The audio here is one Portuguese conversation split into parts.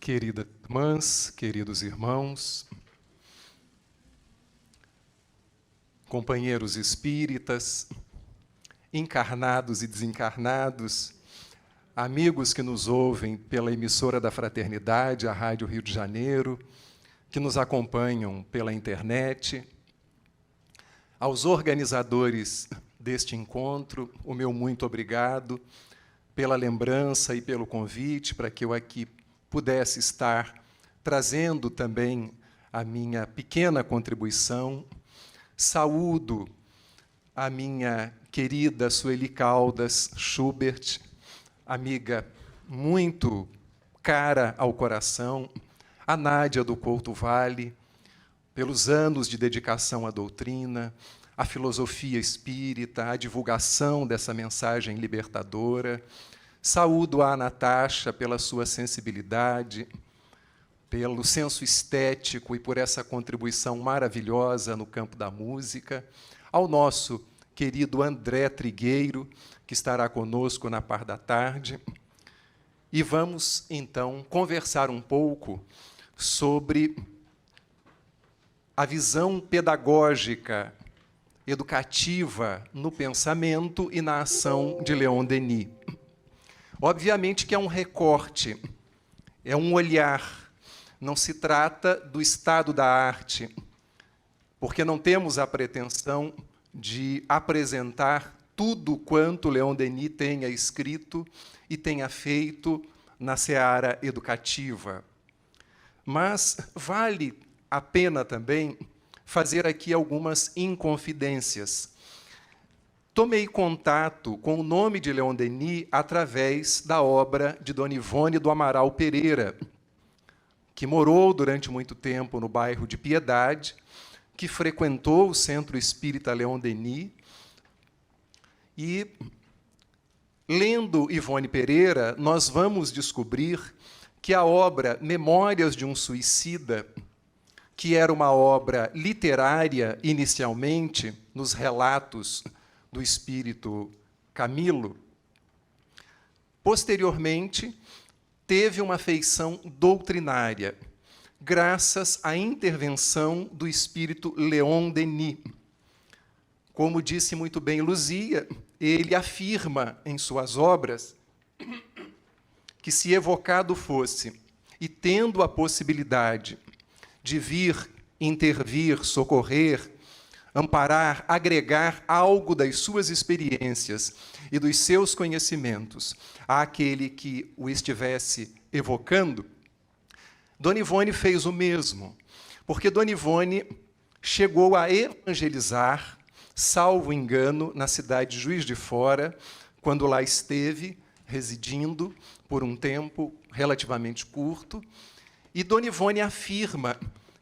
Queridas irmãs, queridos irmãos, companheiros espíritas, encarnados e desencarnados, amigos que nos ouvem pela emissora da Fraternidade, a Rádio Rio de Janeiro, que nos acompanham pela internet, aos organizadores deste encontro, o meu muito obrigado pela lembrança e pelo convite para que eu aqui pudesse estar trazendo também a minha pequena contribuição. Saúdo a minha querida Sueli Caldas Schubert, amiga muito cara ao coração, a Nádia do Couto Vale, pelos anos de dedicação à doutrina, à filosofia espírita, à divulgação dessa mensagem libertadora. Saúdo a Natasha pela sua sensibilidade, pelo senso estético e por essa contribuição maravilhosa no campo da música. Ao nosso querido André Trigueiro, que estará conosco na parte da tarde. E vamos, então, conversar um pouco sobre a visão pedagógica, educativa no pensamento e na ação de Leon Denis. Obviamente que é um recorte, é um olhar, não se trata do estado da arte, porque não temos a pretensão de apresentar tudo quanto Leon Denis tenha escrito e tenha feito na seara educativa. Mas vale a pena também fazer aqui algumas inconfidências. Tomei contato com o nome de Leon Denis através da obra de Dona Ivone do Amaral Pereira, que morou durante muito tempo no bairro de Piedade, que frequentou o Centro Espírita Leon Denis. E, lendo Ivone Pereira, nós vamos descobrir que a obra Memórias de um Suicida, que era uma obra literária inicialmente, nos relatos do espírito Camilo, posteriormente teve uma feição doutrinária, graças à intervenção do espírito Leon Denis. Como disse muito bem Luzia, ele afirma em suas obras que, se evocado fosse, e tendo a possibilidade de vir, intervir, socorrer, amparar, agregar algo das suas experiências e dos seus conhecimentos àquele que o estivesse evocando, Dona Ivone fez o mesmo, porque Dona Ivone chegou a evangelizar, salvo engano, na cidade de Juiz de Fora, quando lá esteve, residindo por um tempo relativamente curto, e Dona Ivone afirma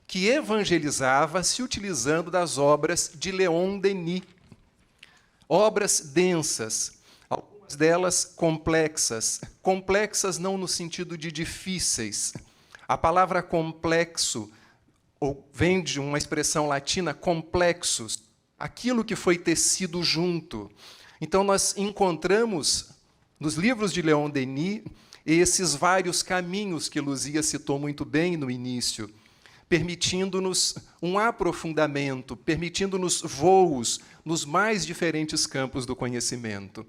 que evangelizava se utilizando das obras de Leon Denis. Obras densas, algumas delas complexas. Complexas não no sentido de difíceis. A palavra complexo vem de uma expressão latina, complexus, aquilo que foi tecido junto. Então, nós encontramos nos livros de Leon Denis esses vários caminhos que Luzia citou muito bem no início, permitindo-nos um aprofundamento, permitindo-nos voos nos mais diferentes campos do conhecimento.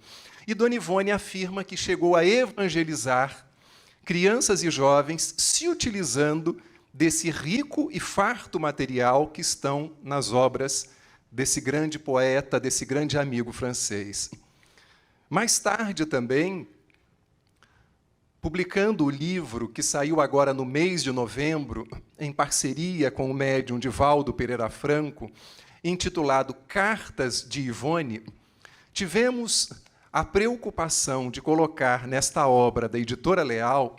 E Dona Ivone afirma que chegou a evangelizar crianças e jovens se utilizando desse rico e farto material que estão nas obras desse grande poeta, desse grande amigo francês. Mais tarde também, publicando o livro que saiu agora no mês de novembro, em parceria com o médium Divaldo Pereira Franco, intitulado Cartas de Ivone, tivemos a preocupação de colocar nesta obra da Editora Leal,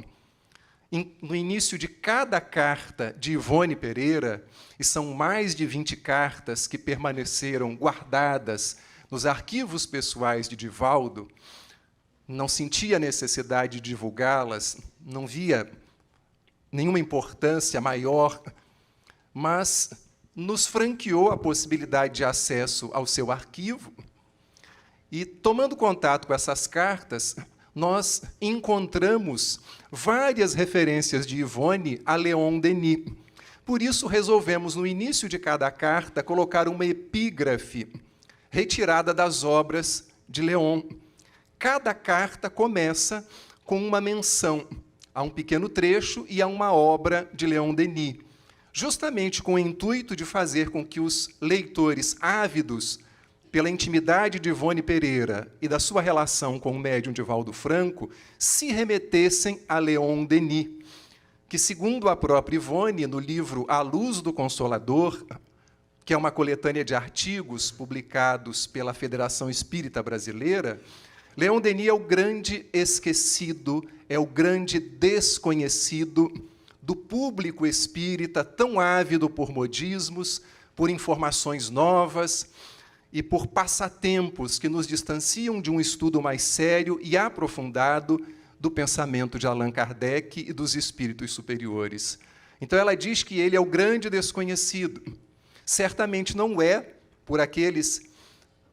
no início de cada carta de Ivone Pereira, e são mais de 20 cartas que permaneceram guardadas nos arquivos pessoais de Divaldo, não sentia necessidade de divulgá-las, não via nenhuma importância maior, mas nos franqueou a possibilidade de acesso ao seu arquivo. E, tomando contato com essas cartas, nós encontramos várias referências de Ivone a Léon Denis. Por isso, resolvemos, no início de cada carta, colocar uma epígrafe retirada das obras de Léon. Cada carta começa com uma menção a um pequeno trecho e a uma obra de Léon Denis, justamente com o intuito de fazer com que os leitores ávidos pela intimidade de Ivone Pereira e da sua relação com o médium Divaldo Franco se remetessem a Léon Denis, que, segundo a própria Ivone, no livro A Luz do Consolador, que é uma coletânea de artigos publicados pela Federação Espírita Brasileira, Léon Denis é o grande esquecido, é o grande desconhecido do público espírita tão ávido por modismos, por informações novas e por passatempos que nos distanciam de um estudo mais sério e aprofundado do pensamento de Allan Kardec e dos espíritos superiores. Então, ela diz que ele é o grande desconhecido. Certamente não é por aqueles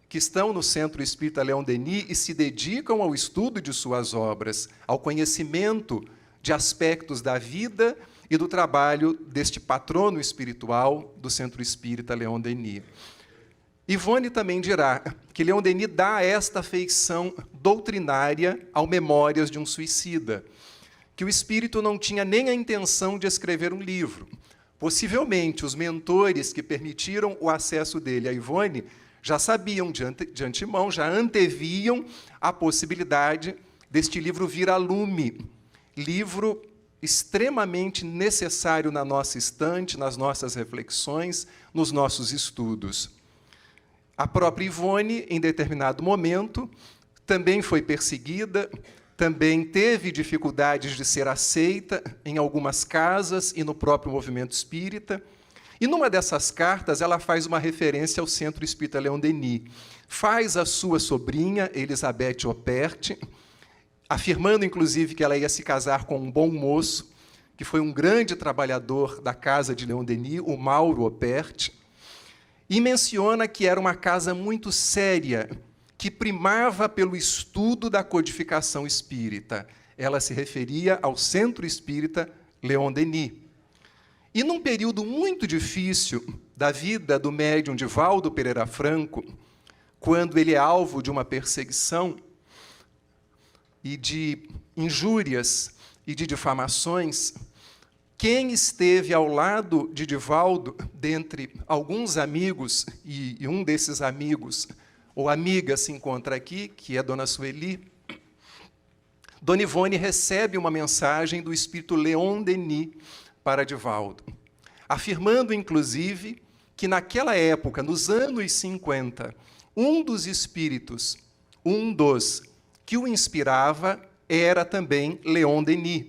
que estão no Centro Espírita Léon Denis e se dedicam ao estudo de suas obras, ao conhecimento de aspectos da vida e do trabalho deste patrono espiritual do Centro Espírita Léon Denis. Ivone também dirá que Léon Denis dá esta feição doutrinária ao Memórias de um Suicida, que o espírito não tinha nem a intenção de escrever um livro. Possivelmente, os mentores que permitiram o acesso dele a Ivone já sabiam de antemão, já anteviam a possibilidade deste livro vir a lume, livro extremamente necessário na nossa estante, nas nossas reflexões, nos nossos estudos. A própria Ivone, em determinado momento, também foi perseguida, também teve dificuldades de ser aceita em algumas casas e no próprio movimento espírita. E, numa dessas cartas, ela faz uma referência ao Centro Espírita Léon Denis. Faz a sua sobrinha, Elizabeth Oppert, afirmando, inclusive, que ela ia se casar com um bom moço, que foi um grande trabalhador da casa de Léon Denis, o Mauro Oppert, e menciona que era uma casa muito séria, que primava pelo estudo da codificação espírita. Ela se referia ao Centro Espírita Léon Denis. E, num período muito difícil da vida do médium Divaldo Pereira Franco, quando ele é alvo de uma perseguição e de injúrias e de difamações, quem esteve ao lado de Divaldo, dentre alguns amigos, e um desses amigos, ou amiga, se encontra aqui, que é Dona Sueli, Dona Ivone recebe uma mensagem do espírito Léon Denis para Divaldo, afirmando, inclusive, que naquela época, nos anos 50, um dos espíritos, que o inspirava, era também Léon Denis.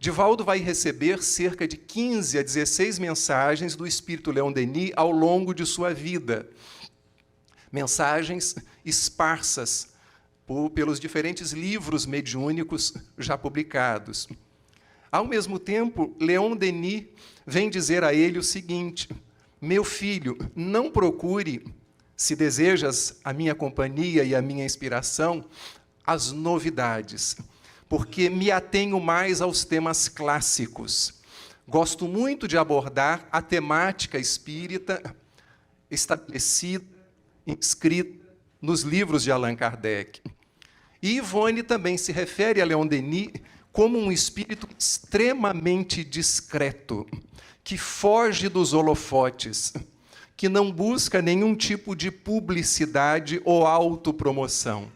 Divaldo vai receber cerca de 15 a 16 mensagens do espírito Léon Denis ao longo de sua vida. Mensagens esparsas pelos diferentes livros mediúnicos já publicados. Ao mesmo tempo, Léon Denis vem dizer a ele o seguinte: meu filho, não procure, se desejas a minha companhia e a minha inspiração, as novidades, porque me atenho mais aos temas clássicos. Gosto muito de abordar a temática espírita estabelecida, inscrita nos livros de Allan Kardec. E Ivone também se refere a Léon Denis como um espírito extremamente discreto, que foge dos holofotes, que não busca nenhum tipo de publicidade ou autopromoção,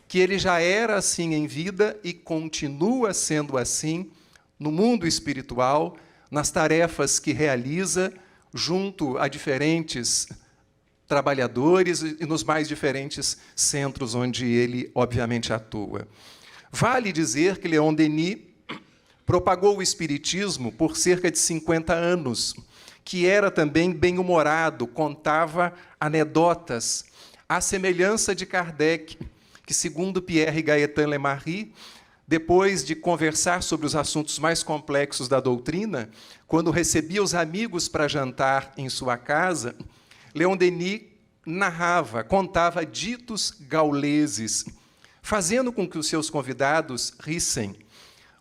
que ele já era assim em vida e continua sendo assim no mundo espiritual, nas tarefas que realiza junto a diferentes trabalhadores e nos mais diferentes centros onde ele, obviamente, atua. Vale dizer que Léon Denis propagou o espiritismo por cerca de 50 anos, que era também bem-humorado, contava anedotas, à semelhança de Kardec, que, segundo Pierre Gaëtan Lemarie, depois de conversar sobre os assuntos mais complexos da doutrina, quando recebia os amigos para jantar em sua casa, Léon Denis narrava, contava ditos gauleses, fazendo com que os seus convidados rissem.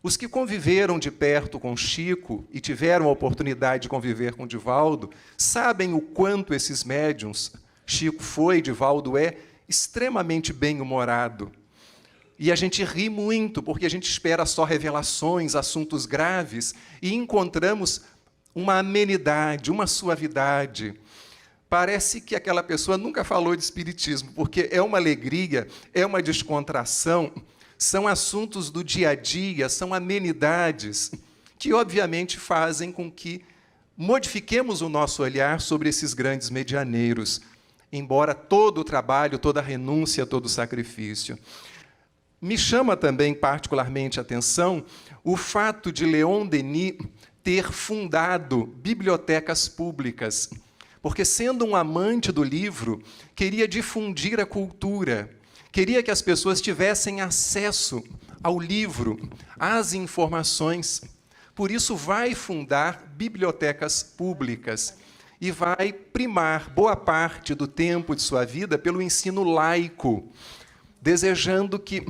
Os que conviveram de perto com Chico e tiveram a oportunidade de conviver com Divaldo sabem o quanto esses médiuns, Chico foi, Divaldo é, extremamente bem-humorado. E a gente ri muito, porque a gente espera só revelações, assuntos graves, e encontramos uma amenidade, uma suavidade. Parece que aquela pessoa nunca falou de espiritismo, porque é uma alegria, é uma descontração, são assuntos do dia a dia, são amenidades, que obviamente fazem com que modifiquemos o nosso olhar sobre esses grandes medianeiros, embora todo o trabalho, toda a renúncia, todo o sacrifício. Me chama também particularmente a atenção o fato de Leon Denis ter fundado bibliotecas públicas, porque, sendo um amante do livro, queria difundir a cultura, queria que as pessoas tivessem acesso ao livro, às informações. Por isso, vai fundar bibliotecas públicas e vai primar boa parte do tempo de sua vida pelo ensino laico, desejando que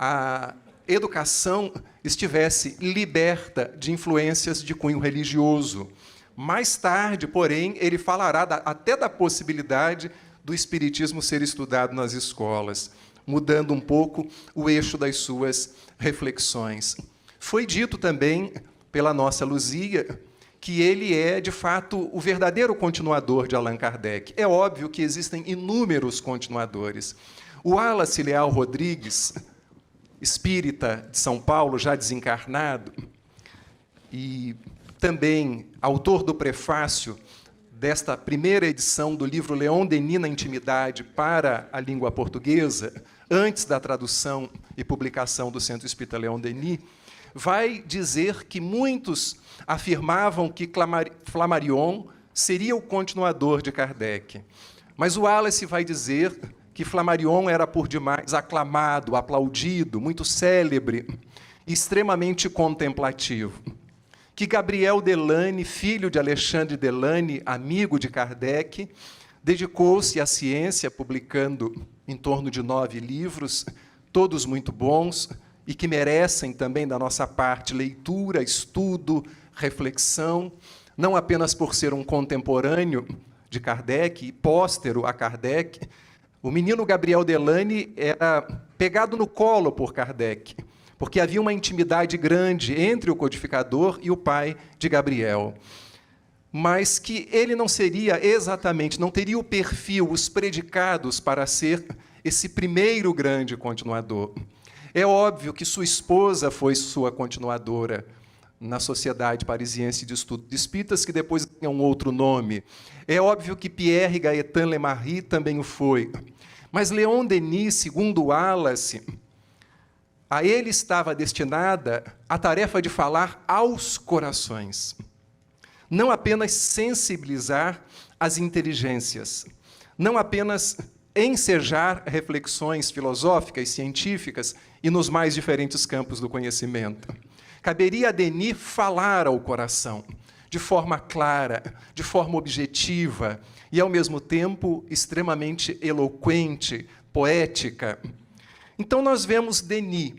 a educação estivesse liberta de influências de cunho religioso. Mais tarde, porém, ele falará até da possibilidade do espiritismo ser estudado nas escolas, mudando um pouco o eixo das suas reflexões. Foi dito também pela nossa Luzia que ele é, de fato, o verdadeiro continuador de Allan Kardec. É óbvio que existem inúmeros continuadores. O Wallace Leal Rodrigues, espírita de São Paulo, já desencarnado, e também autor do prefácio desta primeira edição do livro Leon Denis na Intimidade para a língua portuguesa, antes da tradução e publicação do Centro Espírita Leon Denis, vai dizer que muitos afirmavam que Flammarion seria o continuador de Kardec. Mas o Wallace vai dizer que Flammarion era por demais aclamado, aplaudido, muito célebre, extremamente contemplativo. Que Gabriel Delany, filho de Alexandre Delany, amigo de Kardec, dedicou-se à ciência, publicando em torno de 9 livros, todos muito bons, e que merecem também, da nossa parte, leitura, estudo, reflexão, não apenas por ser um contemporâneo de Kardec e póstero a Kardec. O menino Gabriel Delany era pegado no colo por Kardec, porque havia uma intimidade grande entre o codificador e o pai de Gabriel. Mas que ele não seria exatamente, não teria o perfil, os predicados para ser esse primeiro grande continuador. É óbvio que sua esposa foi sua continuadora na Sociedade Parisiense de Estudo de Espíritas, que depois ganhou um outro nome. É óbvio que Pierre Gaëtan Lemarie também o foi. Mas Leon Denis, segundo Wallace, a ele estava destinada a tarefa de falar aos corações, não apenas sensibilizar as inteligências, não apenas ensejar reflexões filosóficas, científicas e nos mais diferentes campos do conhecimento. Caberia a Denis falar ao coração, de forma clara, de forma objetiva e, ao mesmo tempo, extremamente eloquente, poética. Então, nós vemos Denis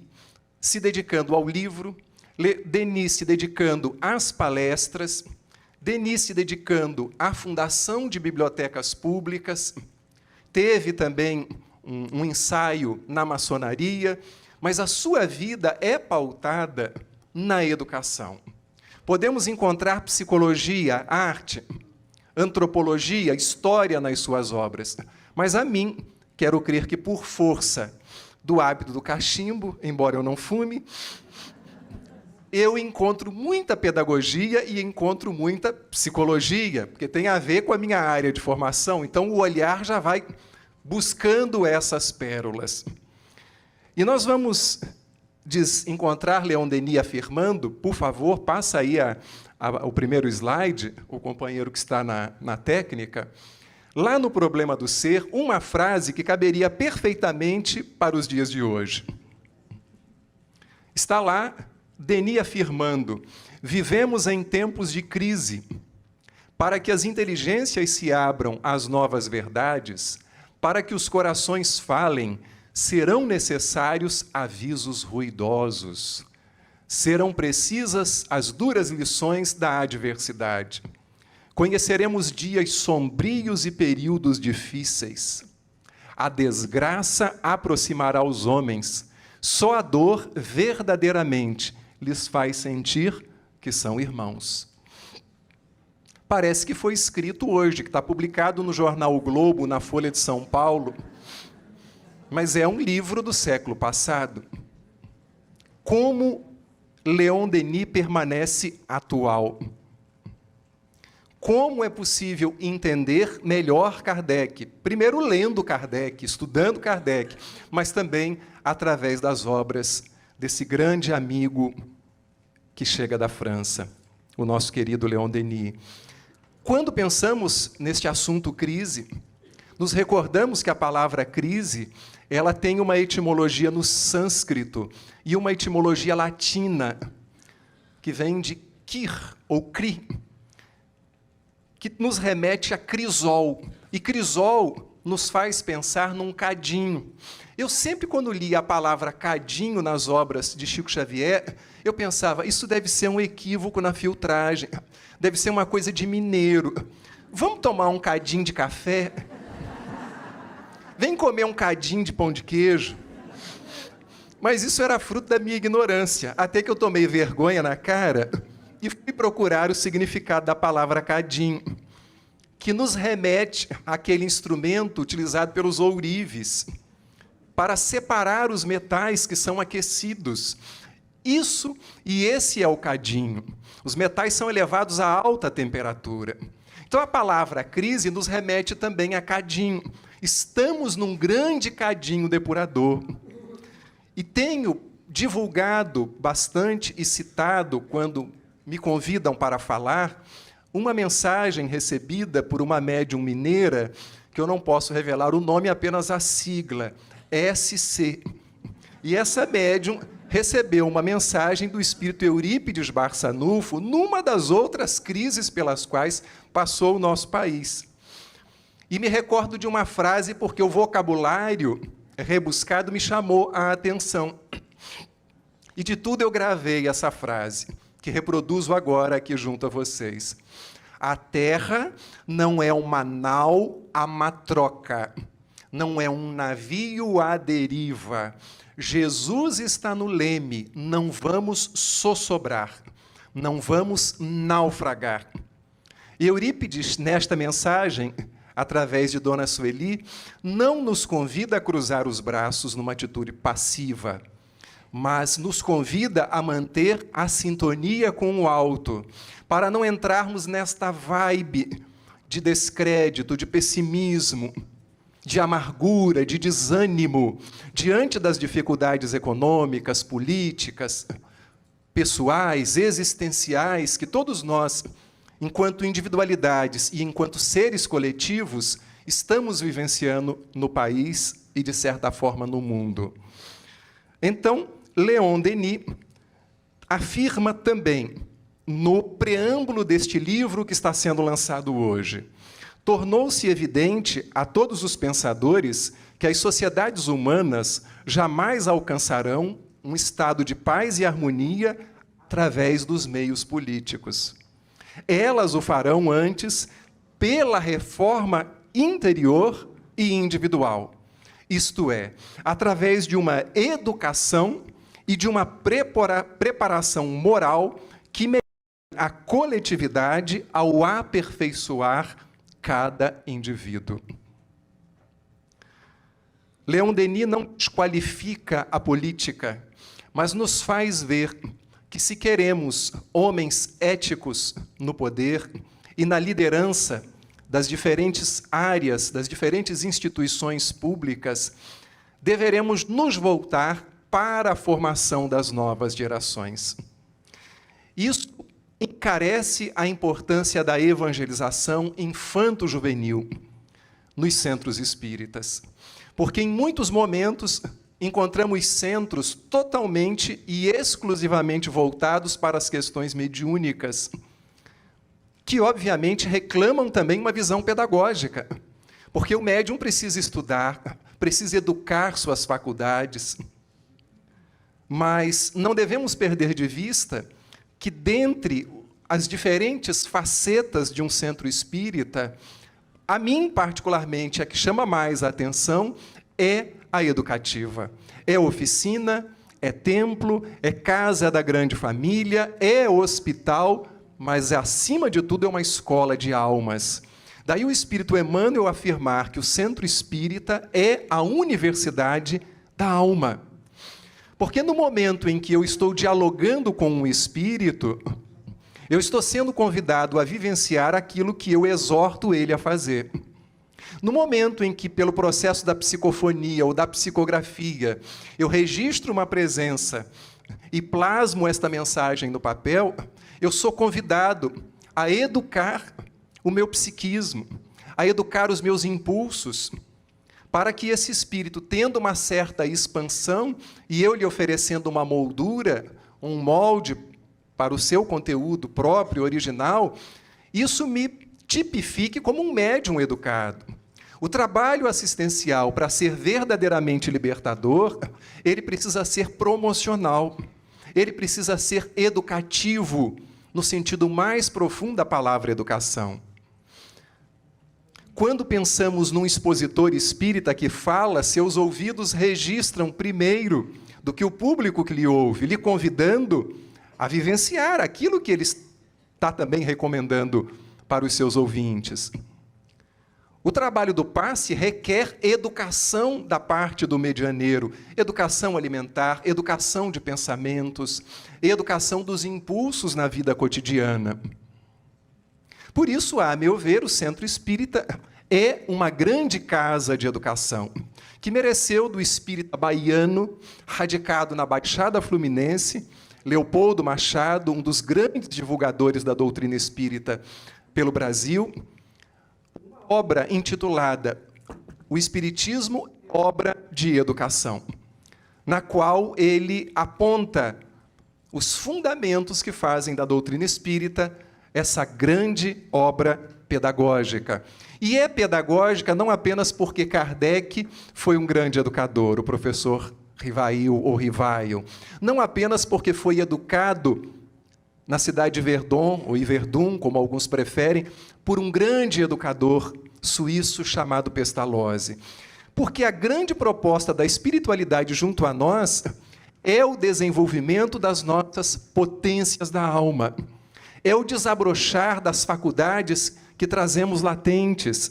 se dedicando ao livro, Denis se dedicando às palestras, Denis se dedicando à fundação de bibliotecas públicas, teve também um ensaio na maçonaria, mas a sua vida é pautada na educação. Podemos encontrar psicologia, arte, antropologia, história nas suas obras, mas a mim, quero crer que por força do hábito do cachimbo, embora eu não fume, eu encontro muita pedagogia e encontro muita psicologia, porque tem a ver com a minha área de formação, então o olhar já vai buscando essas pérolas. E nós vamos encontrar Leon Denis afirmando, por favor, passa aí o primeiro slide, o companheiro que está na técnica, lá no Problema do Ser, uma frase que caberia perfeitamente para os dias de hoje. Está lá Denis afirmando: vivemos em tempos de crise. Para que as inteligências se abram às novas verdades, para que os corações falem, serão necessários avisos ruidosos. Serão precisas as duras lições da adversidade. Conheceremos dias sombrios e períodos difíceis. A desgraça aproximará os homens. Só a dor verdadeiramente lhes faz sentir que são irmãos. Parece que foi escrito hoje, que está publicado no jornal O Globo, na Folha de São Paulo, mas é um livro do século passado. Como Leon Denis permanece atual? Como é possível entender melhor Kardec? Primeiro lendo Kardec, estudando Kardec, mas também através das obras desse grande amigo que chega da França, o nosso querido Leon Denis. Quando pensamos neste assunto crise, nos recordamos que a palavra crise, ela tem uma etimologia no sânscrito e uma etimologia latina, que vem de kir, ou cri, que nos remete a crisol. E crisol nos faz pensar num cadinho. Eu sempre, quando li a palavra cadinho nas obras de Chico Xavier, eu pensava, isso deve ser um equívoco na filtragem, deve ser uma coisa de mineiro. Vamos tomar um cadinho de café? Vem comer um cadinho de pão de queijo? Mas isso era fruto da minha ignorância, até que eu tomei vergonha na cara e fui procurar o significado da palavra cadinho, que nos remete àquele instrumento utilizado pelos ourives para separar os metais que são aquecidos. Isso e esse é o cadinho. Os metais são elevados a alta temperatura. Então a palavra crise nos remete também a cadinho. Estamos num grande cadinho depurador. E tenho divulgado bastante e citado, quando me convidam para falar, uma mensagem recebida por uma médium mineira, que eu não posso revelar o nome, apenas a sigla, SC. E essa médium recebeu uma mensagem do espírito Eurípides Barçanufo numa das outras crises pelas quais passou o nosso país. E me recordo de uma frase porque o vocabulário rebuscado me chamou a atenção. E de tudo eu gravei essa frase, que reproduzo agora aqui junto a vocês. A terra não é uma nau à matroca, não é um navio à deriva. Jesus está no leme, não vamos sossobrar, não vamos naufragar. Eurípides, nesta mensagem, através de Dona Sueli, não nos convida a cruzar os braços numa atitude passiva, mas nos convida a manter a sintonia com o alto, para não entrarmos nesta vibe de descrédito, de pessimismo, de amargura, de desânimo, diante das dificuldades econômicas, políticas, pessoais, existenciais, que todos nós, enquanto individualidades e enquanto seres coletivos, estamos vivenciando no país e, de certa forma, no mundo. Então, Leon Denis afirma também, no preâmbulo deste livro que está sendo lançado hoje, tornou-se evidente a todos os pensadores que as sociedades humanas jamais alcançarão um estado de paz e harmonia através dos meios políticos. Elas o farão antes pela reforma interior e individual, isto é, através de uma educação e de uma preparação moral que melhore a coletividade ao aperfeiçoar cada indivíduo. Leon Denis não desqualifica a política, mas nos faz ver que, se queremos homens éticos no poder e na liderança das diferentes áreas, das diferentes instituições públicas, deveremos nos voltar para a formação das novas gerações. Isso encarece a importância da evangelização infanto-juvenil nos centros espíritas, porque em muitos momentos encontramos centros totalmente e exclusivamente voltados para as questões mediúnicas, que obviamente reclamam também uma visão pedagógica, porque o médium precisa estudar, precisa educar suas faculdades. Mas não devemos perder de vista que, dentre as diferentes facetas de um centro espírita, a mim, particularmente, a que chama mais a atenção é a educativa. É oficina, é templo, é casa da grande família, é hospital, mas, acima de tudo, é uma escola de almas. Daí o Espírito Emmanuel afirmar que o centro espírita é a universidade da alma. Porque no momento em que eu estou dialogando com um espírito, eu estou sendo convidado a vivenciar aquilo que eu exorto ele a fazer. No momento em que, pelo processo da psicofonia ou da psicografia, eu registro uma presença e plasmo esta mensagem no papel, eu sou convidado a educar o meu psiquismo, a educar os meus impulsos, para que esse espírito, tendo uma certa expansão, e eu lhe oferecendo uma moldura, um molde para o seu conteúdo próprio, original, isso me tipifique como um médium educado. O trabalho assistencial, para ser verdadeiramente libertador, ele precisa ser promocional, ele precisa ser educativo, no sentido mais profundo da palavra educação. Quando pensamos num expositor espírita que fala, seus ouvidos registram primeiro do que o público que lhe ouve, lhe convidando a vivenciar aquilo que ele está também recomendando para os seus ouvintes. O trabalho do passe requer educação da parte do medianeiro, educação alimentar, educação de pensamentos, educação dos impulsos na vida cotidiana. Por isso, a meu ver, o Centro Espírita é uma grande casa de educação, que mereceu do espírita baiano, radicado na Baixada Fluminense, Leopoldo Machado, um dos grandes divulgadores da doutrina espírita pelo Brasil, uma obra intitulada O Espiritismo, Obra de Educação, na qual ele aponta os fundamentos que fazem da doutrina espírita essa grande obra pedagógica. E é pedagógica não apenas porque Kardec foi um grande educador, o professor Rivail ou Rivaio, não apenas porque foi educado na cidade de Verdun, ou Yverdun, como alguns preferem, por um grande educador suíço chamado Pestalozzi. Porque a grande proposta da espiritualidade junto a nós é o desenvolvimento das nossas potências da alma, é o desabrochar das faculdades que trazemos latentes,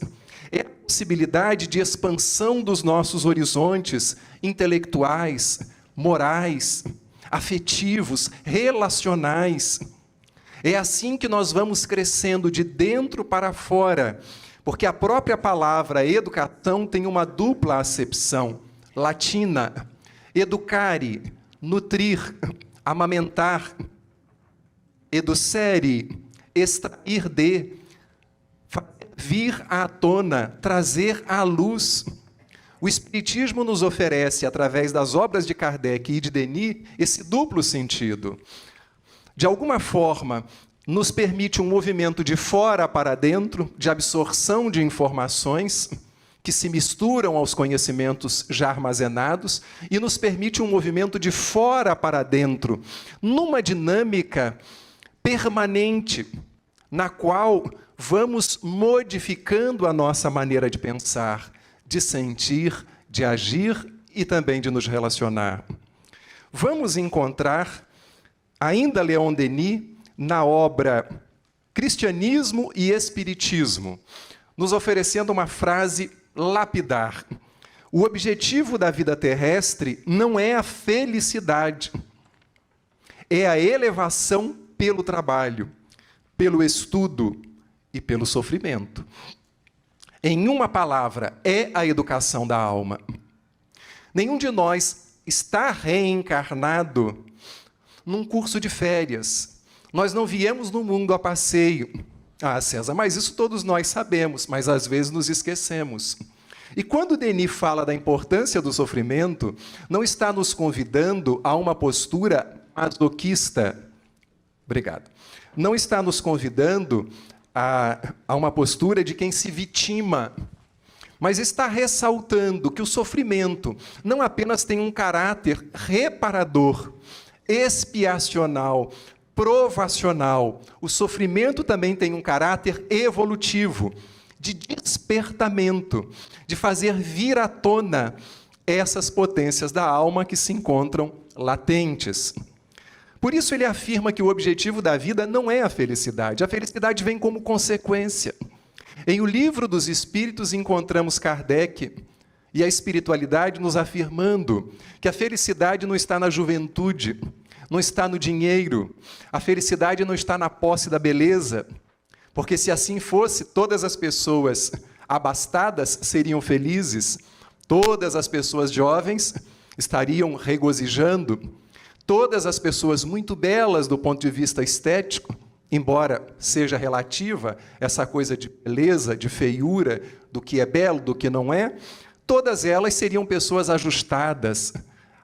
é a possibilidade de expansão dos nossos horizontes intelectuais, morais, afetivos, relacionais. É assim que nós vamos crescendo de dentro para fora, porque a própria palavra educação tem uma dupla acepção latina: educare, nutrir, amamentar, educere, extrair de, vir à tona, trazer à luz. O Espiritismo nos oferece, através das obras de Kardec e de Denis, esse duplo sentido. De alguma forma, nos permite um movimento de fora para dentro, de absorção de informações que se misturam aos conhecimentos já armazenados, e nos permite um movimento de fora para dentro, numa dinâmica permanente, na qual vamos modificando a nossa maneira de pensar, de sentir, de agir e também de nos relacionar. Vamos encontrar, ainda Leon Denis, na obra Cristianismo e Espiritismo, nos oferecendo uma frase lapidar: o objetivo da vida terrestre não é a felicidade, é a elevação pelo trabalho, pelo estudo e pelo sofrimento. Em uma palavra, é a educação da alma. Nenhum de nós está reencarnado num curso de férias. Nós não viemos no mundo a passeio. Ah, César, mas isso todos nós sabemos, mas às vezes nos esquecemos. E quando Denis fala da importância do sofrimento, não está nos convidando a uma postura masoquista. Obrigado. Não está nos convidando a uma postura de quem se vitima, mas está ressaltando que o sofrimento não apenas tem um caráter reparador, expiacional, provacional, o sofrimento também tem um caráter evolutivo, de despertamento, de fazer vir à tona essas potências da alma que se encontram latentes. Por isso ele afirma que o objetivo da vida não é a felicidade vem como consequência. Em O Livro dos Espíritos encontramos Kardec e a espiritualidade nos afirmando que a felicidade não está na juventude, não está no dinheiro, a felicidade não está na posse da beleza, porque se assim fosse, todas as pessoas abastadas seriam felizes, todas as pessoas jovens estariam regozijando, todas as pessoas muito belas do ponto de vista estético, embora seja relativa essa coisa de beleza, de feiura, do que é belo, do que não é, todas elas seriam pessoas ajustadas,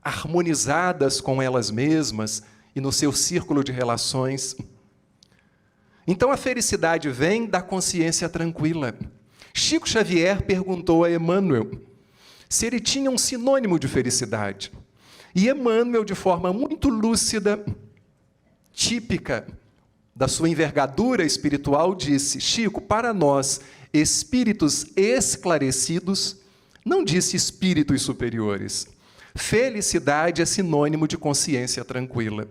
harmonizadas com elas mesmas e no seu círculo de relações. Então a felicidade vem da consciência tranquila. Chico Xavier perguntou a Emmanuel se ele tinha um sinônimo de felicidade. E Emmanuel, de forma muito lúcida, típica da sua envergadura espiritual, disse: Chico, para nós, espíritos esclarecidos, não disse espíritos superiores. Felicidade é sinônimo de consciência tranquila.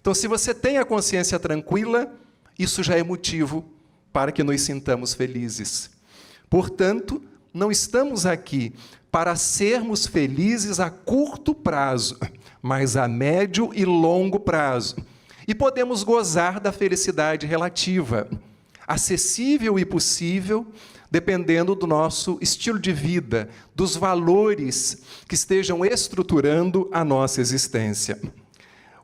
Então, se você tem a consciência tranquila, isso já é motivo para que nos sintamos felizes. Portanto, não estamos aqui para sermos felizes a curto prazo, mas a médio e longo prazo. E podemos gozar da felicidade relativa, acessível e possível, dependendo do nosso estilo de vida, dos valores que estejam estruturando a nossa existência.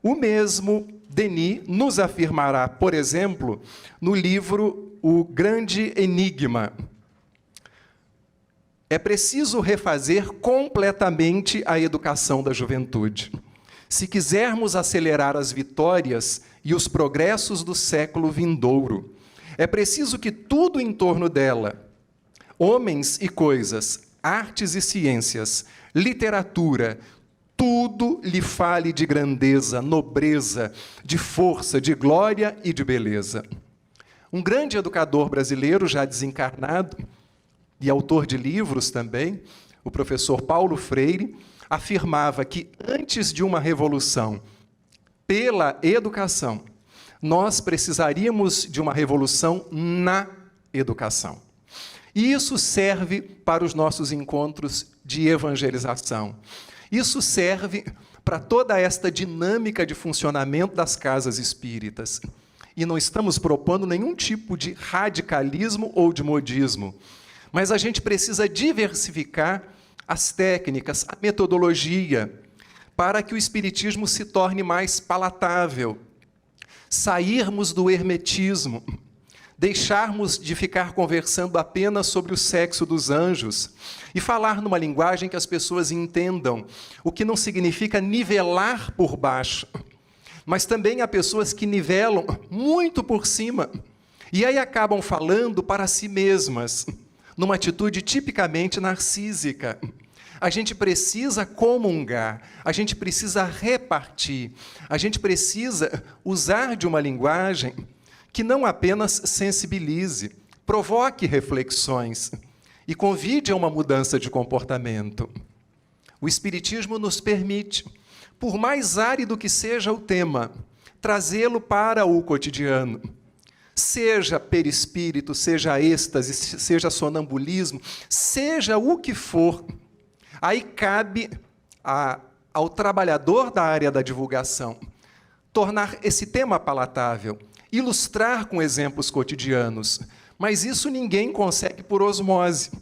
O mesmo Denis nos afirmará, por exemplo, no livro O Grande Enigma. É preciso refazer completamente a educação da juventude. Se quisermos acelerar as vitórias e os progressos do século vindouro, é preciso que tudo em torno dela, homens e coisas, artes e ciências, literatura, tudo lhe fale de grandeza, nobreza, de força, de glória e de beleza. Um grande educador brasileiro, já desencarnado, e autor de livros também, o professor Paulo Freire, afirmava que antes de uma revolução pela educação, nós precisaríamos de uma revolução na educação. E isso serve para os nossos encontros de evangelização. Isso serve para toda esta dinâmica de funcionamento das casas espíritas. E não estamos propondo nenhum tipo de radicalismo ou de modismo, mas a gente precisa diversificar as técnicas, a metodologia, para que o espiritismo se torne mais palatável, sairmos do hermetismo, deixarmos de ficar conversando apenas sobre o sexo dos anjos e falar numa linguagem que as pessoas entendam, o que não significa nivelar por baixo, mas também há pessoas que nivelam muito por cima e aí acabam falando para si mesmas, numa atitude tipicamente narcísica. A gente precisa comungar, a gente precisa repartir, a gente precisa usar de uma linguagem que não apenas sensibilize, provoque reflexões e convide a uma mudança de comportamento. O Espiritismo nos permite, por mais árido que seja o tema, trazê-lo para o cotidiano. Seja perispírito, seja êxtase, seja sonambulismo, seja o que for, aí cabe ao trabalhador da área da divulgação tornar esse tema palatável, ilustrar com exemplos cotidianos, mas isso ninguém consegue por osmose.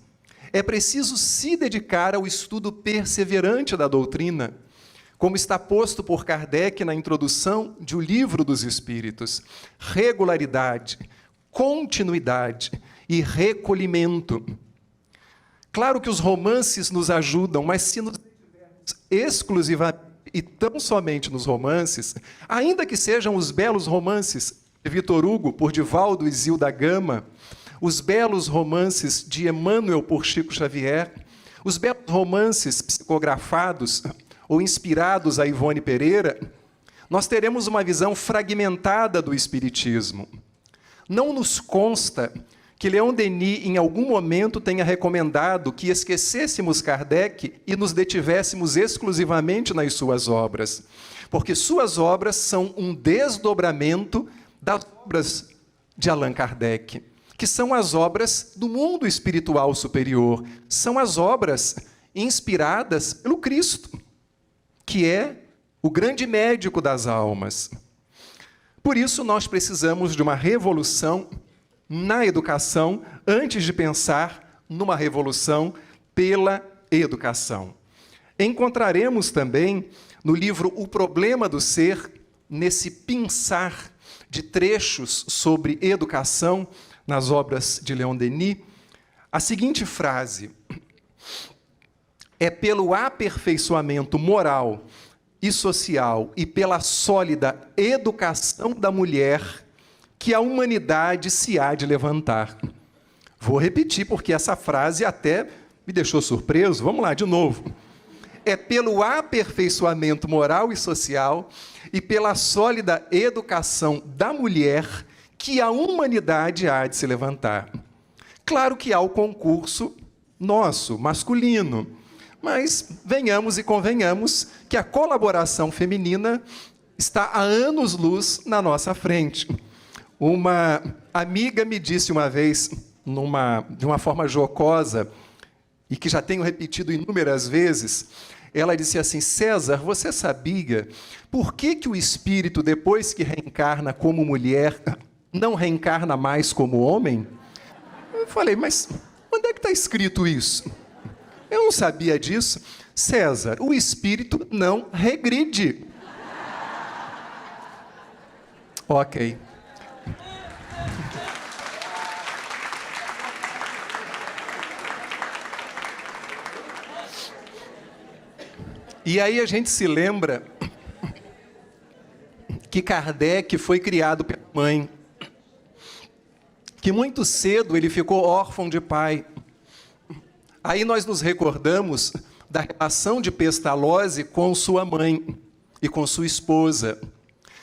É preciso se dedicar ao estudo perseverante da doutrina, como está posto por Kardec na introdução de O Livro dos Espíritos. Regularidade, continuidade e recolhimento. Claro que os romances nos ajudam, mas se nos dedicarmos exclusivamente e tão somente nos romances, ainda que sejam os belos romances de Vitor Hugo, por Divaldo e Zilda Gama, os belos romances de Emmanuel por Chico Xavier, os belos romances psicografados ou inspirados a Ivone Pereira, nós teremos uma visão fragmentada do Espiritismo. Não nos consta que Leon Denis, em algum momento, tenha recomendado que esquecêssemos Kardec e nos detivéssemos exclusivamente nas suas obras, porque suas obras são um desdobramento das obras de Allan Kardec, que são as obras do mundo espiritual superior, são as obras inspiradas pelo Cristo, que é o grande médico das almas. Por isso, nós precisamos de uma revolução na educação, antes de pensar numa revolução pela educação. Encontraremos também, no livro O Problema do Ser, nesse pensar de trechos sobre educação, nas obras de Leon Denis, a seguinte frase: é pelo aperfeiçoamento moral e social e pela sólida educação da mulher que a humanidade se há de levantar. Vou repetir, porque essa frase até me deixou surpreso. Vamos lá, de novo. É pelo aperfeiçoamento moral e social e pela sólida educação da mulher que a humanidade há de se levantar. Claro que há o concurso nosso, masculino, mas venhamos e convenhamos que a colaboração feminina está há anos-luz na nossa frente. Uma amiga me disse uma vez, de uma forma jocosa, e que já tenho repetido inúmeras vezes, ela disse assim: César, você sabia por que o espírito, depois que reencarna como mulher, não reencarna mais como homem? Eu falei, mas onde é que está escrito isso? Eu não sabia disso. César, o espírito não regride. Ok. E aí a gente se lembra que Kardec foi criado pela mãe, que muito cedo ele ficou órfão de pai. Aí nós nos recordamos da relação de Pestalozzi com sua mãe e com sua esposa.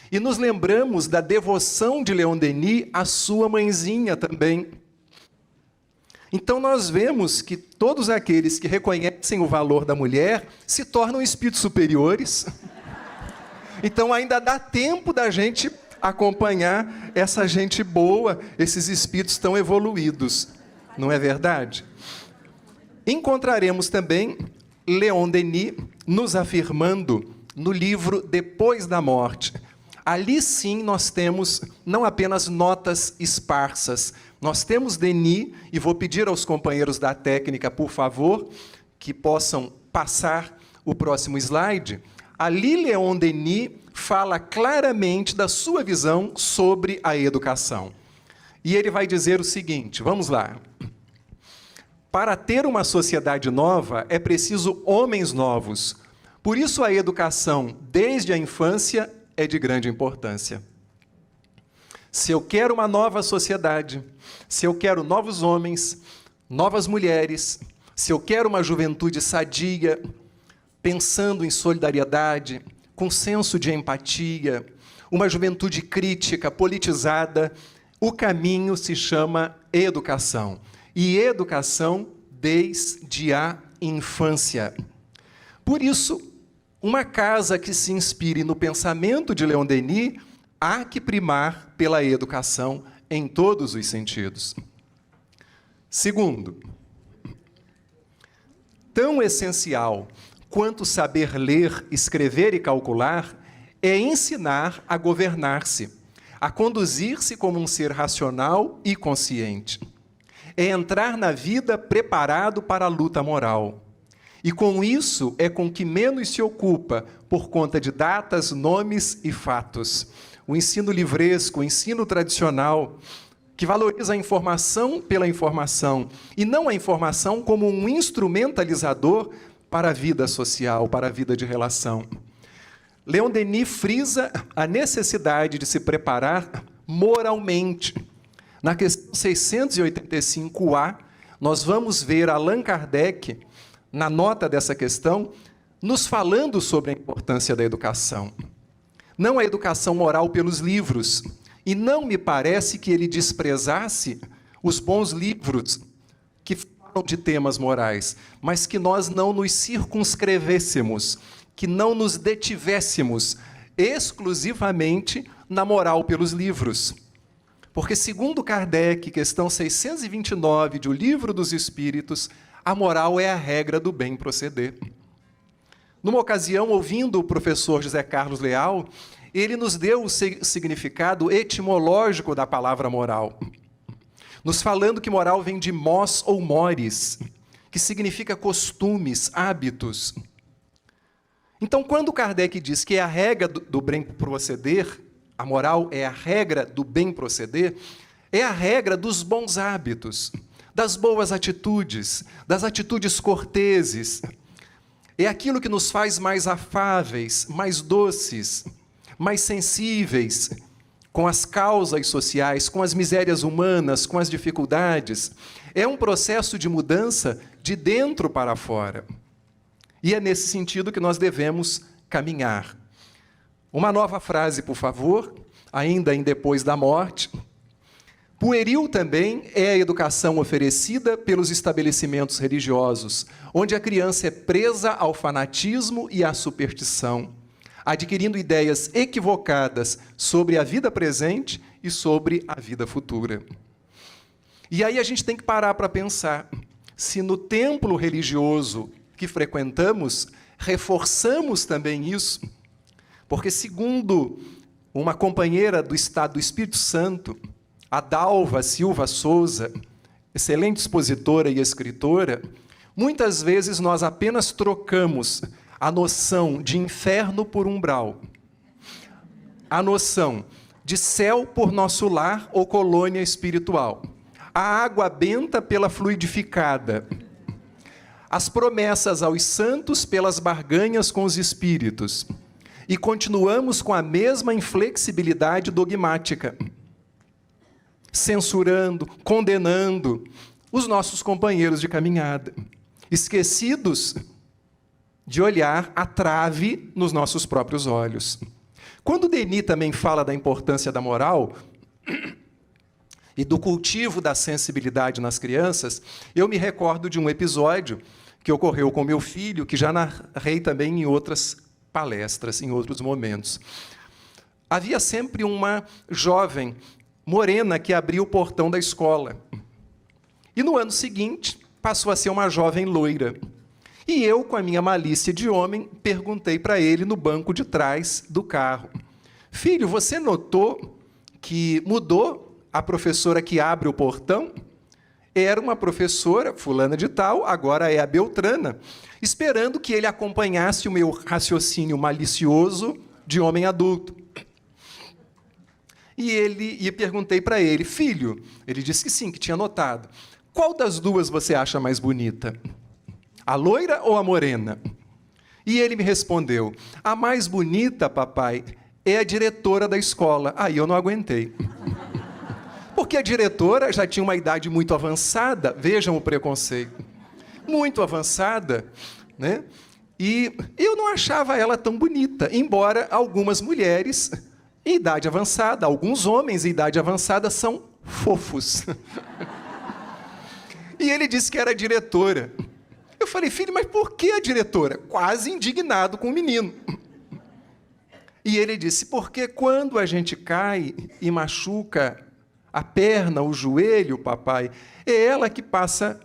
E nos lembramos da devoção de Leon Denis à sua mãezinha também. Então nós vemos que todos aqueles que reconhecem o valor da mulher se tornam espíritos superiores. Então ainda dá tempo da gente acompanhar essa gente boa, esses espíritos tão evoluídos. Não é verdade? Encontraremos também Leon Denis nos afirmando no livro Depois da Morte. Ali sim nós temos não apenas notas esparsas, nós temos Denis, e vou pedir aos companheiros da técnica, por favor, que possam passar o próximo slide. Ali Leon Denis fala claramente da sua visão sobre a educação. E ele vai dizer o seguinte, vamos lá. Para ter uma sociedade nova, é preciso homens novos. Por isso a educação, desde a infância, é de grande importância. Se eu quero uma nova sociedade, se eu quero novos homens, novas mulheres, se eu quero uma juventude sadia, pensando em solidariedade, com senso de empatia, uma juventude crítica, politizada, o caminho se chama educação. E educação desde a infância. Por isso, uma casa que se inspire no pensamento de Leon Denis há que primar pela educação em todos os sentidos. Segundo, tão essencial quanto saber ler, escrever e calcular é ensinar a governar-se, a conduzir-se como um ser racional e consciente. É entrar na vida preparado para a luta moral. E com isso é com que menos se ocupa por conta de datas, nomes e fatos. O ensino livresco, o ensino tradicional, que valoriza a informação pela informação, e não a informação como um instrumentalizador para a vida social, para a vida de relação. Leon Denis frisa a necessidade de se preparar moralmente, na questão 685A, nós vamos ver Allan Kardec, na nota dessa questão, nos falando sobre a importância da educação. Não a educação moral pelos livros, e não me parece que ele desprezasse os bons livros que falam de temas morais, mas que nós não nos circunscrevêssemos, que não nos detivéssemos exclusivamente na moral pelos livros. Porque, segundo Kardec, questão 629 de O Livro dos Espíritos, a moral é a regra do bem proceder. Numa ocasião, ouvindo o professor José Carlos Leal, ele nos deu o significado etimológico da palavra moral, nos falando que moral vem de mos ou mores, que significa costumes, hábitos. Então, quando Kardec diz que é a regra do bem proceder, a moral é a regra do bem proceder, é a regra dos bons hábitos, das boas atitudes, das atitudes corteses. É aquilo que nos faz mais afáveis, mais doces, mais sensíveis com as causas sociais, com as misérias humanas, com as dificuldades. É um processo de mudança de dentro para fora. E é nesse sentido que nós devemos caminhar. Uma nova frase, por favor, ainda em Depois da Morte. Pueril também é a educação oferecida pelos estabelecimentos religiosos, onde a criança é presa ao fanatismo e à superstição, adquirindo ideias equivocadas sobre a vida presente e sobre a vida futura. E aí a gente tem que parar para pensar se no templo religioso que frequentamos, reforçamos também isso, porque, segundo uma companheira do Estado do Espírito Santo, a Dalva Silva Souza, excelente expositora e escritora, muitas vezes nós apenas trocamos a noção de inferno por umbral, a noção de céu por nosso lar ou colônia espiritual, a água benta pela fluidificada, as promessas aos santos pelas barganhas com os espíritos, e continuamos com a mesma inflexibilidade dogmática, censurando, condenando os nossos companheiros de caminhada, esquecidos de olhar a trave nos nossos próprios olhos. Quando Denis também fala da importância da moral e do cultivo da sensibilidade nas crianças, eu me recordo de um episódio que ocorreu com meu filho, que já narrei também em outras palestras, em outros momentos. Havia sempre uma jovem morena que abria o portão da escola. E no ano seguinte, passou a ser uma jovem loira. E eu, com a minha malícia de homem, perguntei para ele no banco de trás do carro: filho, você notou que mudou a professora que abre o portão? Era uma professora, fulana de tal, agora é a Beltrana, esperando que ele acompanhasse o meu raciocínio malicioso de homem adulto. E perguntei para ele: filho, ele disse que sim, que tinha notado, qual das duas você acha mais bonita? A loira ou a morena? E ele me respondeu: a mais bonita, papai, é a diretora da escola. Aí eu não aguentei. Porque a diretora já tinha uma idade muito avançada, vejam o preconceito, muito avançada, né? E eu não achava ela tão bonita, embora algumas mulheres em idade avançada, alguns homens em idade avançada são fofos. E ele disse que era diretora. Eu falei: filho, mas por que a diretora? Quase indignado com o menino. E ele disse: porque quando a gente cai e machuca a perna, o joelho, papai, é ela que passa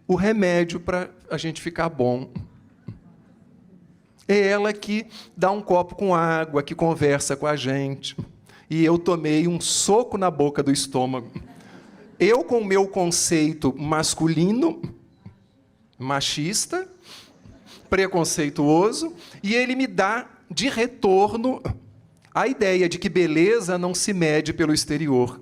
o remédio para a gente ficar bom. É ela que dá um copo com água, que conversa com a gente. E eu tomei um soco na boca do estômago. Eu, com o meu conceito masculino, machista, preconceituoso, e ele me dá de retorno a ideia de que beleza não se mede pelo exterior.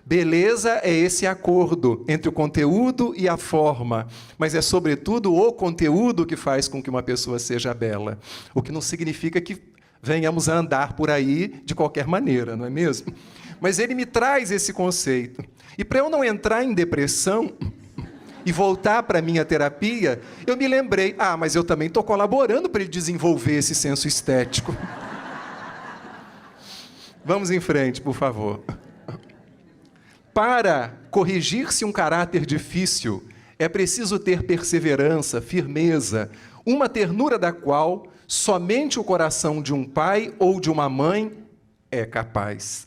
Beleza é esse acordo entre o conteúdo e a forma, mas é, sobretudo, o conteúdo que faz com que uma pessoa seja bela. O que não significa que venhamos a andar por aí de qualquer maneira, não é mesmo? Mas ele me traz esse conceito. E para eu não entrar em depressão e voltar para a minha terapia, eu me lembrei, mas eu também estou colaborando para ele desenvolver esse senso estético. Vamos em frente, por favor. Para corrigir-se um caráter difícil, é preciso ter perseverança, firmeza, uma ternura da qual somente o coração de um pai ou de uma mãe é capaz.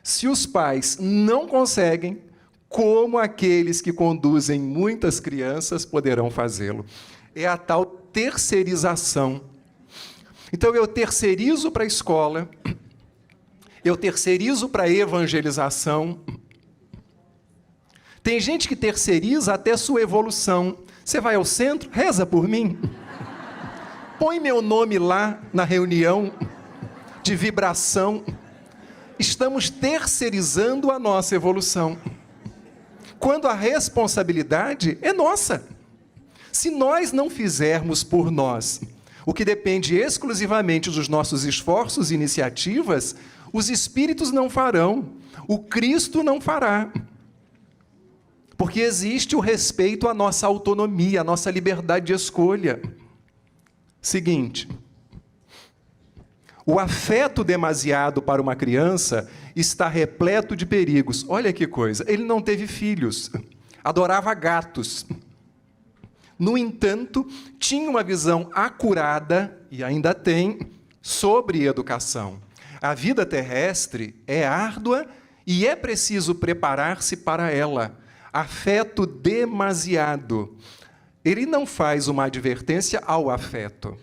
Se os pais não conseguem, como aqueles que conduzem muitas crianças poderão fazê-lo? É a tal terceirização. Então, eu terceirizo para a escola, eu terceirizo para a evangelização. Tem gente que terceiriza até sua evolução. Você vai ao centro, reza por mim. Põe meu nome lá na reunião de vibração. Estamos terceirizando a nossa evolução, quando a responsabilidade é nossa. Se nós não fizermos por nós o que depende exclusivamente dos nossos esforços e iniciativas, os espíritos não farão, o Cristo não fará. Porque existe o respeito à nossa autonomia, à nossa liberdade de escolha. Seguinte, o afeto demasiado para uma criança está repleto de perigos. Olha que coisa, ele não teve filhos, adorava gatos. No entanto, tinha uma visão acurada, e ainda tem, sobre educação. A vida terrestre é árdua e é preciso preparar-se para ela. Afeto demasiado. Ele não faz uma advertência ao afeto,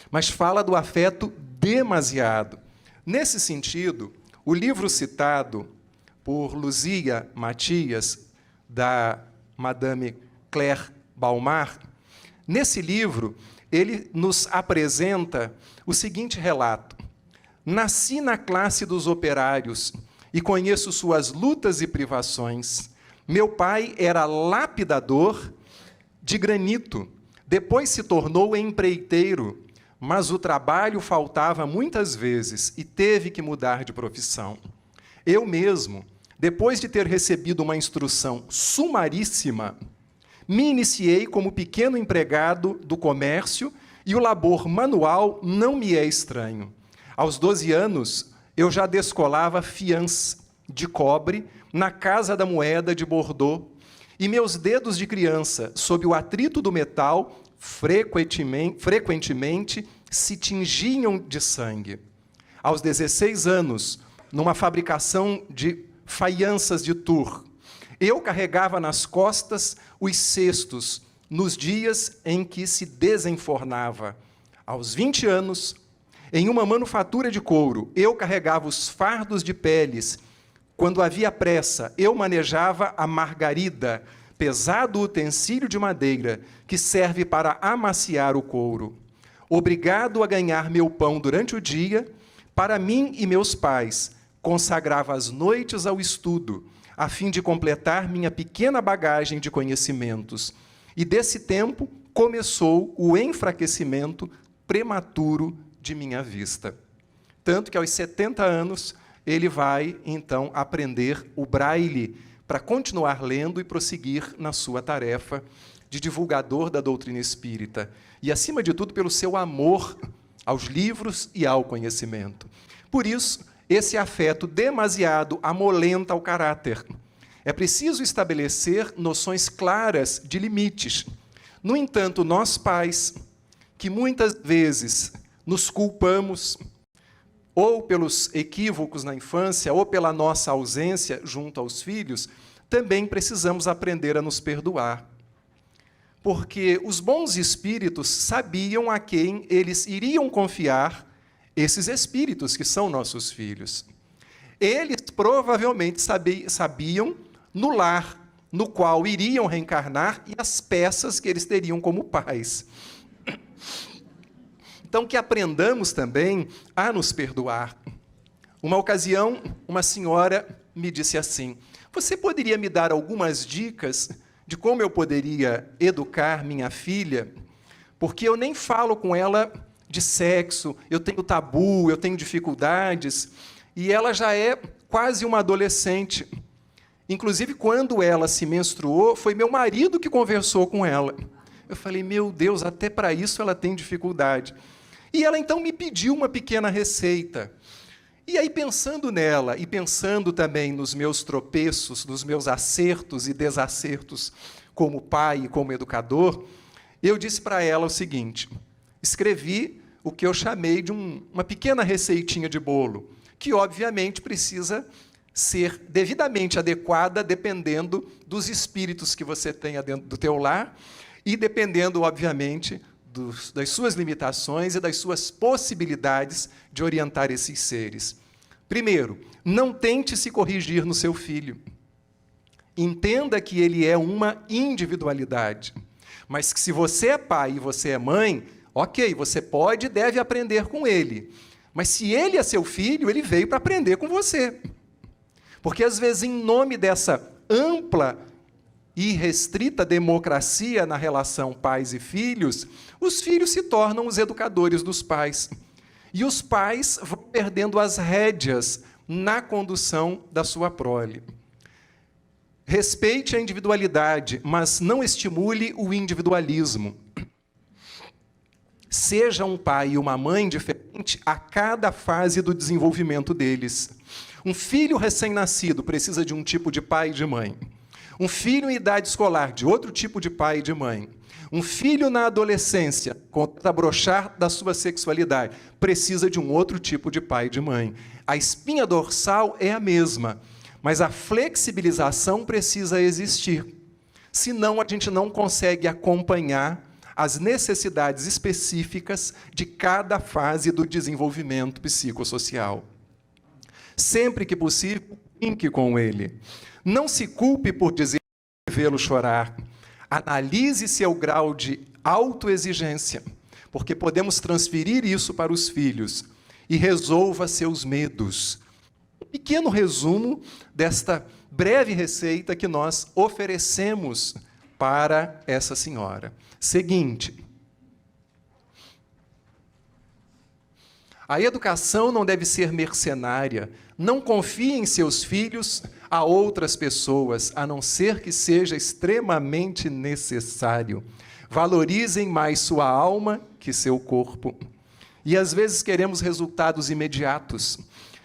mas fala do afeto demasiado. Nesse sentido, o livro citado por Luzia Matias, da Madame Claire Balmar, nesse livro, ele nos apresenta o seguinte relato. Nasci na classe dos operários e conheço suas lutas e privações. Meu pai era lapidador de granito, depois se tornou empreiteiro, mas o trabalho faltava muitas vezes e teve que mudar de profissão. Eu mesmo, depois de ter recebido uma instrução sumaríssima, me iniciei como pequeno empregado do comércio e o labor manual não me é estranho. Aos 12 anos, eu já descolava fiãs de cobre na Casa da Moeda de Bordeaux, e meus dedos de criança, sob o atrito do metal, frequentemente se tingiam de sangue. Aos 16 anos, numa fabricação de faianças de Tours, eu carregava nas costas os cestos nos dias em que se desenfornava. Aos 20 anos, em uma manufatura de couro, eu carregava os fardos de peles. Quando havia pressa, eu manejava a margarida, pesado utensílio de madeira que serve para amaciar o couro. Obrigado a ganhar meu pão durante o dia, para mim e meus pais, consagrava as noites ao estudo, a fim de completar minha pequena bagagem de conhecimentos. E desse tempo começou o enfraquecimento prematuro de minha vista. Tanto que aos 70 anos ele vai, então, aprender o braille para continuar lendo e prosseguir na sua tarefa de divulgador da doutrina espírita. E, acima de tudo, pelo seu amor aos livros e ao conhecimento. Por isso, esse afeto demasiado amolenta o caráter. É preciso estabelecer noções claras de limites. No entanto, nós pais, que muitas vezes nos culpamos ou pelos equívocos na infância, ou pela nossa ausência junto aos filhos, também precisamos aprender a nos perdoar. Porque os bons espíritos sabiam a quem eles iriam confiar esses espíritos que são nossos filhos. Eles provavelmente sabiam no lar no qual iriam reencarnar e as peças que eles teriam como pais. Então, que aprendamos também a nos perdoar. Uma ocasião, uma senhora me disse assim: você poderia me dar algumas dicas de como eu poderia educar minha filha? Porque eu nem falo com ela de sexo, eu tenho tabu, eu tenho dificuldades, e ela já é quase uma adolescente. Inclusive, quando ela se menstruou, foi meu marido que conversou com ela. Eu falei, meu Deus, até para isso ela tem dificuldade. E ela, então, me pediu uma pequena receita. E aí, pensando nela, e pensando também nos meus tropeços, nos meus acertos e desacertos como pai e como educador, eu disse para ela o seguinte, escrevi o que eu chamei de uma pequena receitinha de bolo, que, obviamente, precisa ser devidamente adequada dependendo dos espíritos que você tenha dentro do teu lar e dependendo, obviamente, das suas limitações e das suas possibilidades de orientar esses seres. Primeiro, não tente se corrigir no seu filho. Entenda que ele é uma individualidade, mas que se você é pai e você é mãe, ok, você pode e deve aprender com ele. Mas se ele é seu filho, ele veio para aprender com você. Porque, às vezes, em nome dessa ampla e restrita democracia na relação pais e filhos, os filhos se tornam os educadores dos pais. E os pais vão perdendo as rédeas na condução da sua prole. Respeite a individualidade, mas não estimule o individualismo. Seja um pai e uma mãe diferente a cada fase do desenvolvimento deles. Um filho recém-nascido precisa de um tipo de pai e de mãe. Um filho em idade escolar, de outro tipo de pai e de mãe. Um filho na adolescência, com o desabrochar da sua sexualidade, precisa de um outro tipo de pai e de mãe. A espinha dorsal é a mesma, mas a flexibilização precisa existir. Senão, a gente não consegue acompanhar as necessidades específicas de cada fase do desenvolvimento psicossocial. Sempre que possível, brinque com ele. Não se culpe por dizer vê-lo chorar. Analise seu grau de autoexigência, porque podemos transferir isso para os filhos, e resolva seus medos. Um pequeno resumo desta breve receita que nós oferecemos para essa senhora. Seguinte, a educação não deve ser mercenária. Não confie em seus filhos a outras pessoas, a não ser que seja extremamente necessário. Valorizem mais sua alma que seu corpo. E, às vezes, queremos resultados imediatos.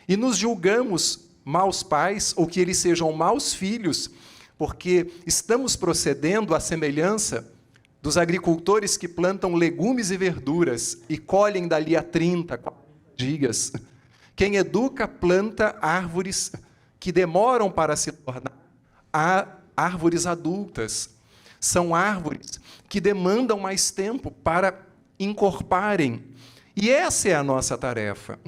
E nos julgamos maus pais, ou que eles sejam maus filhos, porque estamos procedendo à semelhança dos agricultores que plantam legumes e verduras e colhem dali a 30, 40 dias. Quem educa planta árvores que demoram para se tornar árvores adultas. São árvores que demandam mais tempo para encorparem. E essa é a nossa tarefa.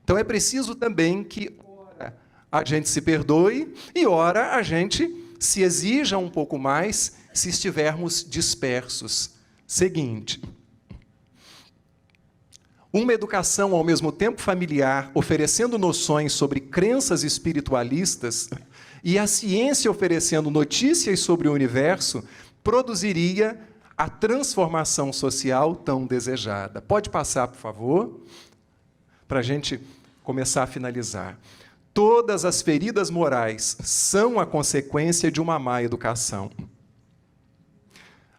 Então é preciso também que, ora, a gente se perdoe e, ora, a gente se exija um pouco mais se estivermos dispersos. Seguinte. Uma educação, ao mesmo tempo familiar, oferecendo noções sobre crenças espiritualistas, e a ciência oferecendo notícias sobre o universo, produziria a transformação social tão desejada. Pode passar, por favor, para a gente começar a finalizar. Todas as feridas morais são a consequência de uma má educação.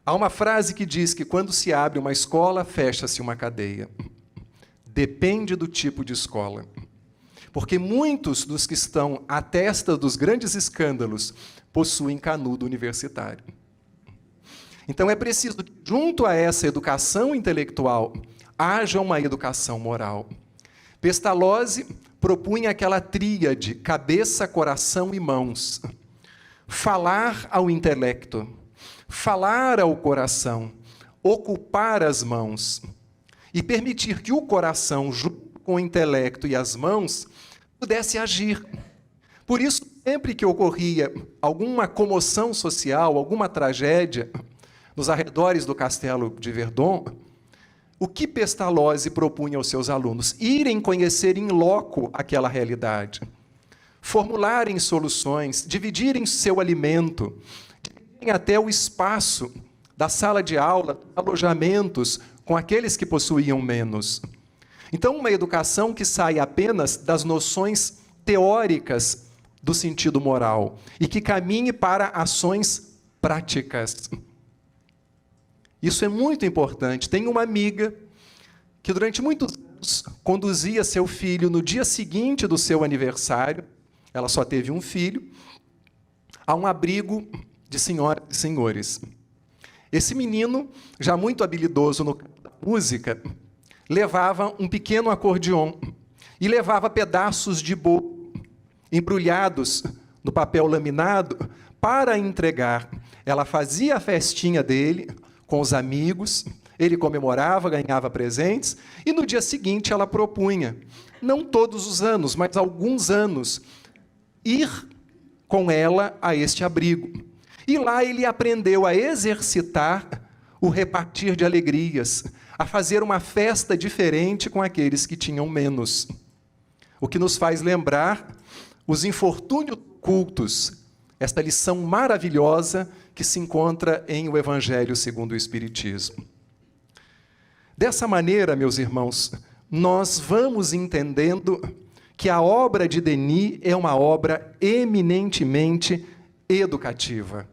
Há uma frase que diz que quando se abre uma escola, fecha-se uma cadeia. Depende do tipo de escola. Porque muitos dos que estão à testa dos grandes escândalos possuem canudo universitário. Então é preciso, junto a essa educação intelectual, haja uma educação moral. Pestalozzi propunha aquela tríade, cabeça, coração e mãos. Falar ao intelecto, falar ao coração, ocupar as mãos, e permitir que o coração, junto com o intelecto e as mãos, pudesse agir. Por isso, sempre que ocorria alguma comoção social, alguma tragédia, nos arredores do castelo de Verdun, o que Pestalozzi propunha aos seus alunos? Irem conhecer in loco aquela realidade, formularem soluções, dividirem seu alimento, dividirem até o espaço da sala de aula, alojamentos, com aqueles que possuíam menos. Então, uma educação que sai apenas das noções teóricas do sentido moral e que caminhe para ações práticas. Isso é muito importante. Tem uma amiga que durante muitos anos conduzia seu filho no dia seguinte do seu aniversário, ela só teve um filho, a um abrigo de senhoras e senhores. Esse menino, já muito habilidoso no campo da música, levava um pequeno acordeon e levava pedaços de bolo embrulhados no papel laminado para entregar. Ela fazia a festinha dele com os amigos, ele comemorava, ganhava presentes, e no dia seguinte ela propunha, não todos os anos, mas alguns anos, ir com ela a este abrigo. E lá ele aprendeu a exercitar o repartir de alegrias, a fazer uma festa diferente com aqueles que tinham menos. O que nos faz lembrar os infortúnios ocultos, esta lição maravilhosa que se encontra em o Evangelho segundo o Espiritismo. Dessa maneira, meus irmãos, nós vamos entendendo que a obra de Denis é uma obra eminentemente educativa.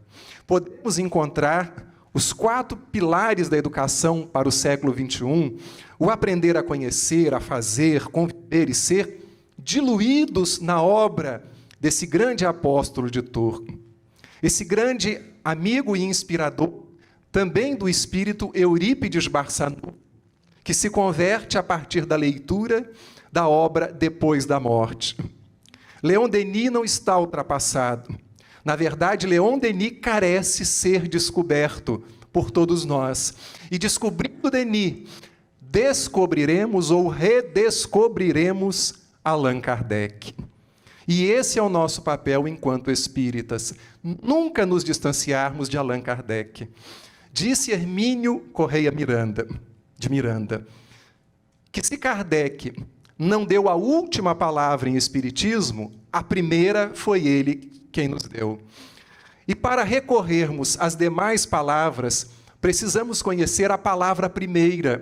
Podemos encontrar os 4 pilares da educação para o século XXI, o aprender a conhecer, a fazer, conviver e ser, diluídos na obra desse grande apóstolo de Tours. Esse grande amigo e inspirador, também do espírito Eurípides Barçanufo, que se converte a partir da leitura da obra Depois da Morte. Leon Denis não está ultrapassado. Na verdade, Leon Denis carece ser descoberto por todos nós. E descobrindo Denis, descobriremos ou redescobriremos Allan Kardec. E esse é o nosso papel enquanto espíritas, nunca nos distanciarmos de Allan Kardec. Disse Hermínio Correia de Miranda, que se Kardec não deu a última palavra em espiritismo, a primeira foi ele quem nos deu. E para recorrermos às demais palavras, precisamos conhecer a palavra primeira.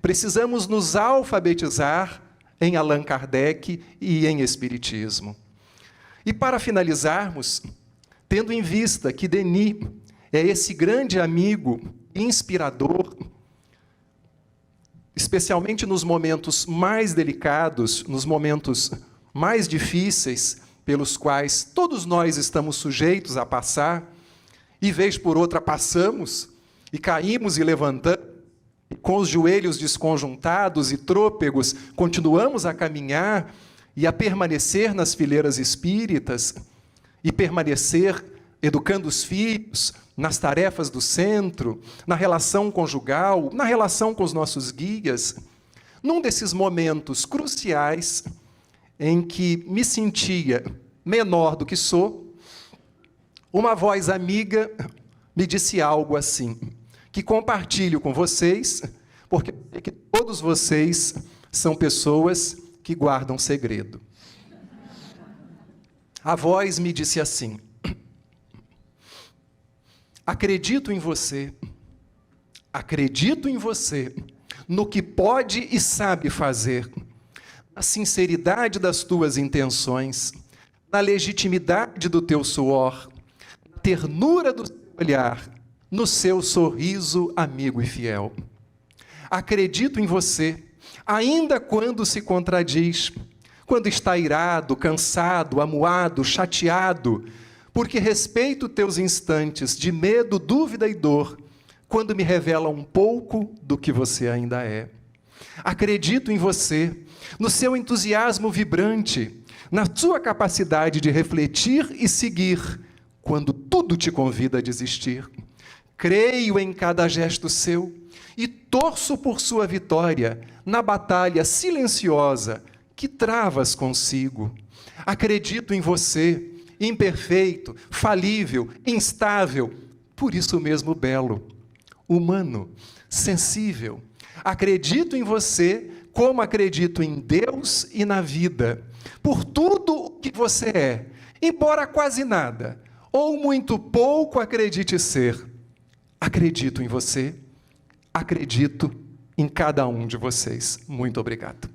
Precisamos nos alfabetizar em Allan Kardec e em Espiritismo. E para finalizarmos, tendo em vista que Denis é esse grande amigo inspirador, especialmente nos momentos mais delicados, nos momentos mais difíceis, pelos quais todos nós estamos sujeitos a passar, e vez por outra passamos, e caímos e levantamos, e com os joelhos desconjuntados e trôpegos, continuamos a caminhar e a permanecer nas fileiras espíritas, e permanecer educando os filhos, nas tarefas do centro, na relação conjugal, na relação com os nossos guias. Num desses momentos cruciais, em que me sentia menor do que sou, uma voz amiga me disse algo assim, que compartilho com vocês, porque todos vocês são pessoas que guardam segredo. A voz me disse assim: acredito em você, no que pode e sabe fazer, na sinceridade das tuas intenções, na legitimidade do teu suor, na ternura do seu olhar, no seu sorriso amigo e fiel. Acredito em você, ainda quando se contradiz, quando está irado, cansado, amuado, chateado, porque respeito teus instantes de medo, dúvida e dor, quando me revela um pouco do que você ainda é. Acredito em você, no seu entusiasmo vibrante, na sua capacidade de refletir e seguir, quando tudo te convida a desistir. Creio em cada gesto seu e torço por sua vitória na batalha silenciosa que travas consigo. Acredito em você, imperfeito, falível, instável, por isso mesmo belo, humano, sensível. Acredito em você como acredito em Deus e na vida, por tudo o que você é, embora quase nada, ou muito pouco acredite ser. Acredito em você, acredito em cada um de vocês. Muito obrigado.